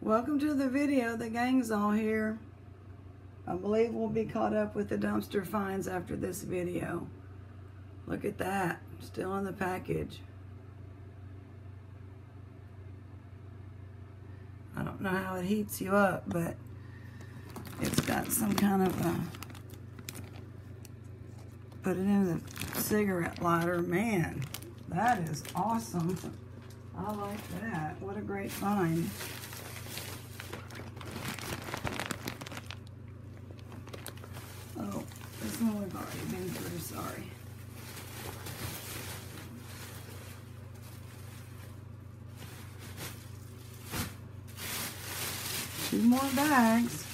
Welcome to the video. The gang's all here. I believe we'll be caught up with the dumpster finds after this video. Look at that. Still in the package. I don't know how it heats you up, but it's got some kind of a... Put it in the cigarette lighter. Man, that is awesome. I like that. What a great find. Oh, this one we've already been through, sorry. Two more bags.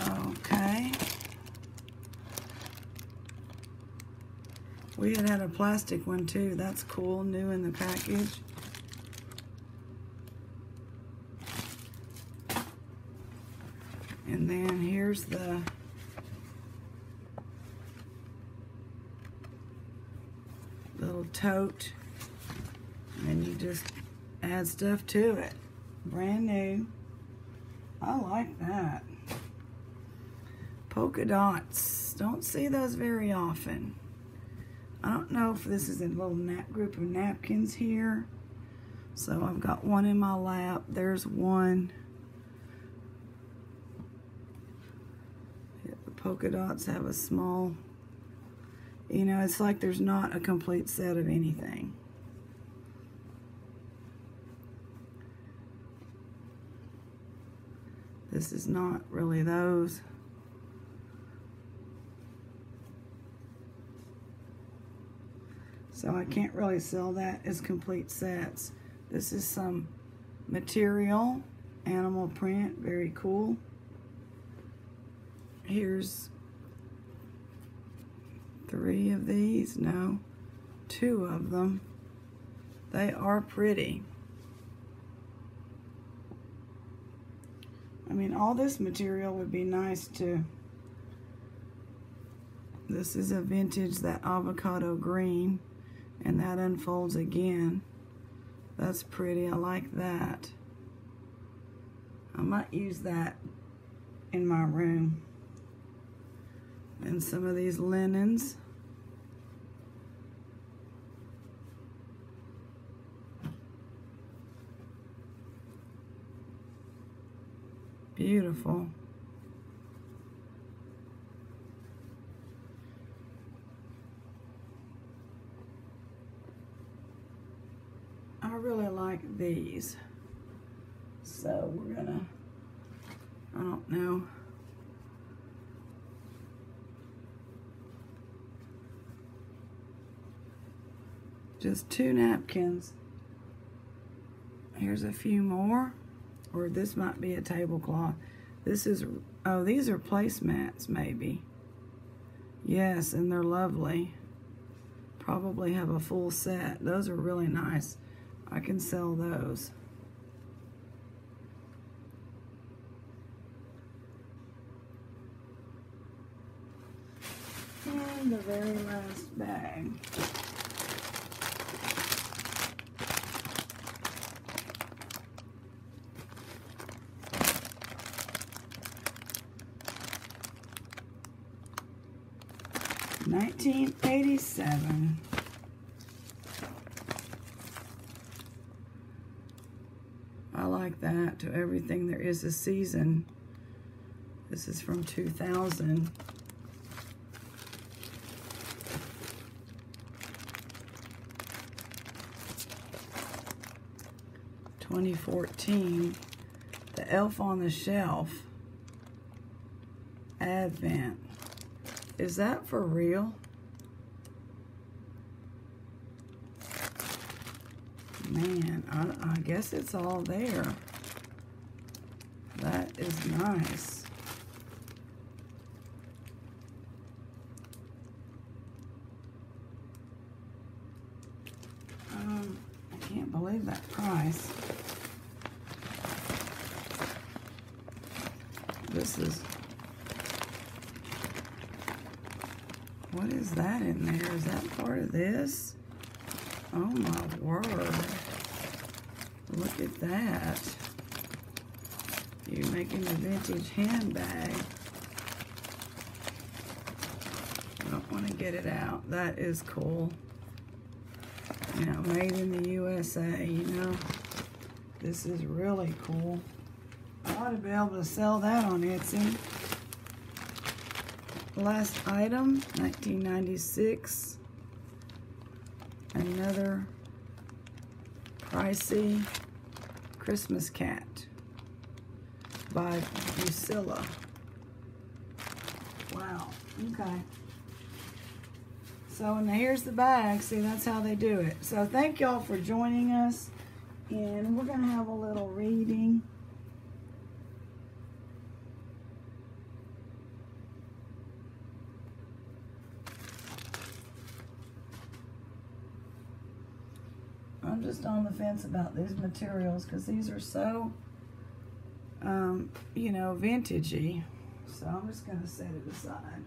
Okay. We had a plastic one too. That's cool, new in the package. And then here's the little tote. And you just add stuff to it. Brand new. I like that. Polka dots. Don't see those very often. I don't know if this is a little group of napkins here. So I've got one in my lap. There's one. The polka dots have a small, you know, it's like there's not a complete set of anything. This is not really those. So I can't really sell that as complete sets. This is some material, animal print, very cool. Here's 3 of these, no, 2 of them. They are pretty. I mean, all this material would be nice to... This is a vintage, that avocado green. And that unfolds again. That's pretty. I like that. I might use that in my room. And some of these linens. Beautiful. I really like these, so we're gonna, I don't know, just 2 napkins. Here's a few more, or this might be a tablecloth. This is, oh, these are placemats maybe. Yes, and they're lovely. Probably have a full set. Those are really nice. I can sell those. And the very last bag. $19.87. I like that. To Everything There Is a Season. This is from 2000. $2014. The Elf on the Shelf. Advent. Is that for real? Man, I guess it's all there. That is nice. I can't believe that price. this is... What is that in there? Is that part of this? Oh my word. Look at that. You're making a vintage handbag. I don't want to get it out. That is cool. You know, made in the USA, you know. This is really cool. I ought to be able to sell that on Etsy. Last item, 1996. Another pricey Christmas cat by Drusilla. Wow, okay. So, and here's the bag. See, that's how they do it. So, thank y'all for joining us. And we're going to have a little reading. I'm just on the fence about these materials because these are so, you know, vintagey. So I'm just going to set it aside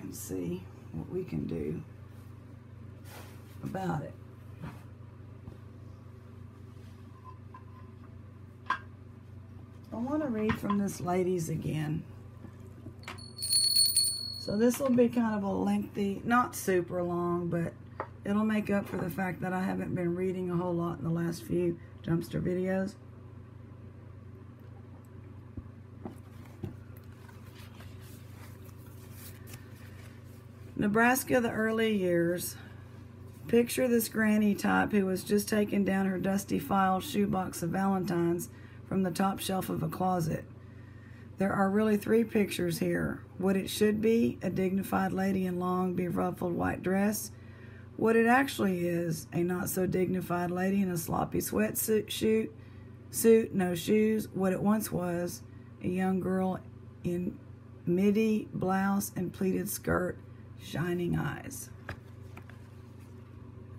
and see what we can do about it. I want to read from this lady's again. So this will be kind of a lengthy, not super long, but it'll make up for the fact that I haven't been reading a whole lot in the last few dumpster videos. Nebraska, the early years. Picture this granny type who was just taking down her dusty file shoebox of Valentines from the top shelf of a closet. There are really 3 pictures here. What it should be, a dignified lady in long, beruffled white dress. What it actually is, a not-so-dignified lady in a sloppy sweatsuit, no shoes. What it once was, a young girl in midi blouse and pleated skirt, shining eyes.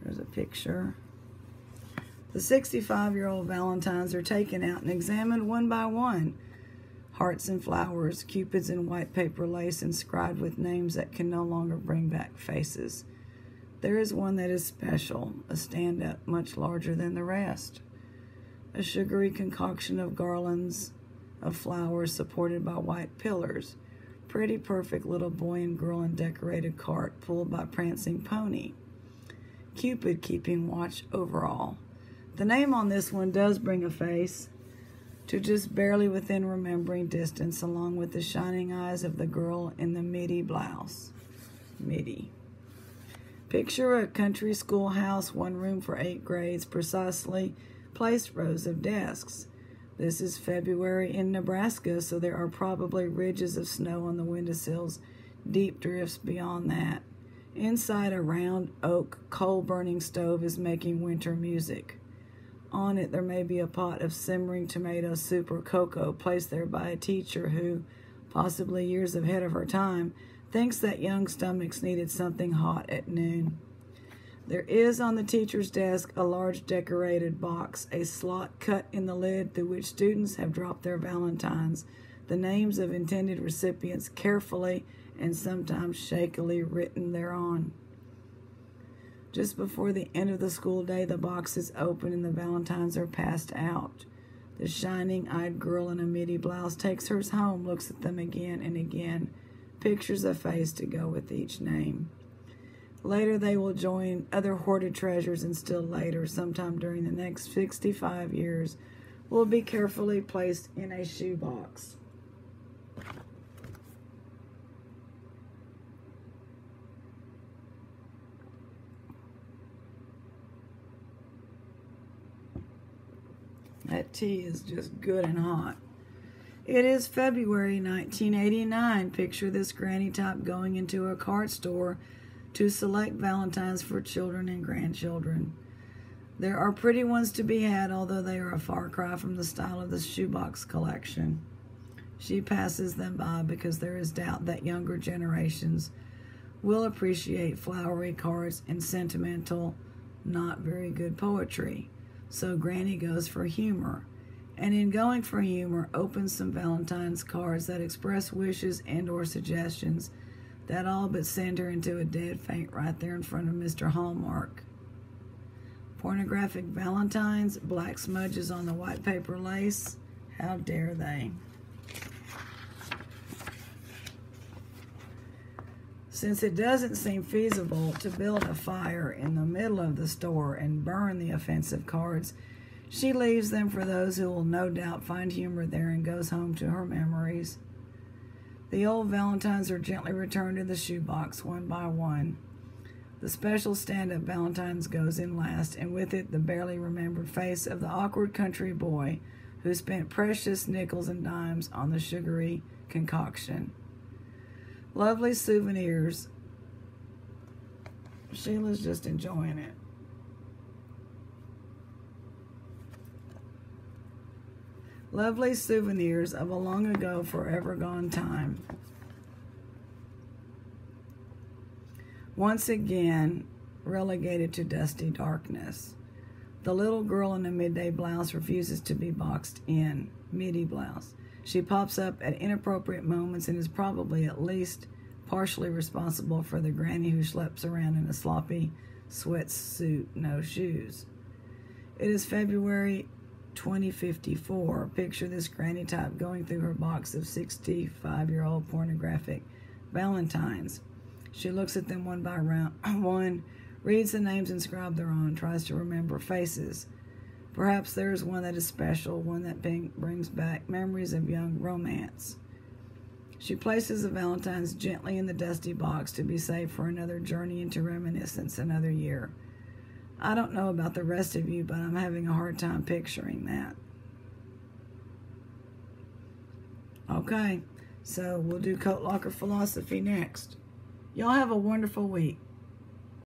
There's a picture. The 65-year-old Valentines are taken out and examined one by one. Hearts and flowers, cupids in white paper lace inscribed with names that can no longer bring back faces. There is one that is special, a stand-up much larger than the rest. A sugary concoction of garlands of flowers supported by white pillars. Pretty perfect little boy and girl in decorated cart pulled by prancing pony. Cupid keeping watch over all. The name on this one does bring a face to just barely within remembering distance, along with the shining eyes of the girl in the midi blouse. Midi. Picture a country schoolhouse, 1 room for 8 grades, precisely placed rows of desks. This is February in Nebraska, so there are probably ridges of snow on the windowsills, deep drifts beyond that. Inside, a round oak coal-burning stove is making winter music. On it, there may be a pot of simmering tomato soup or cocoa placed there by a teacher who, possibly years ahead of her time, thinks that young stomachs needed something hot at noon. There is on the teacher's desk a large decorated box, a slot cut in the lid through which students have dropped their Valentines, the names of intended recipients carefully and sometimes shakily written thereon. Just before the end of the school day, the box is open and the Valentines are passed out. The shining-eyed girl in a midi blouse takes hers home, looks at them again and again, pictures a face to go with each name. Later, they will join other hoarded treasures, and still later, sometime during the next 65 years, will be carefully placed in a shoebox. That tea is just good and hot. It is February 1989. Picture this granny type going into a card store to select Valentines for children and grandchildren. There are pretty ones to be had, although they are a far cry from the style of the shoebox collection. She passes them by because there is doubt that younger generations will appreciate flowery cards and sentimental, not very good poetry. So Granny goes for humor. And in going for humor, open some Valentine's cards that express wishes and or suggestions that all but send her into a dead faint right there in front of Mr. Hallmark. Pornographic Valentines, black smudges on the white paper lace. How dare they? Since it doesn't seem feasible to build a fire in the middle of the store and burn the offensive cards, she leaves them for those who will no doubt find humor there and goes home to her memories. The old Valentines are gently returned to the shoebox one by one. The special stand-up Valentine's goes in last, and with it the barely remembered face of the awkward country boy who spent precious nickels and dimes on the sugary concoction. Lovely souvenirs. Sheila's just enjoying it. Lovely souvenirs of a long ago, forever gone time. Once again, relegated to dusty darkness. The little girl in the midday blouse refuses to be boxed in. Midi blouse. She pops up at inappropriate moments and is probably at least partially responsible for the granny who schleps around in a sloppy sweatsuit, no shoes. It is February 2054. Picture this granny type going through her box of 65-year-old pornographic Valentines. She looks at them one by one, reads the names inscribed thereon, tries to remember faces. Perhaps there is one that is special, one that brings back memories of young romance. She places the Valentines gently in the dusty box to be saved for another journey into reminiscence another year. I don't know about the rest of you, but I'm having a hard time picturing that. Okay, so we'll do coat locker philosophy next. Y'all have a wonderful week.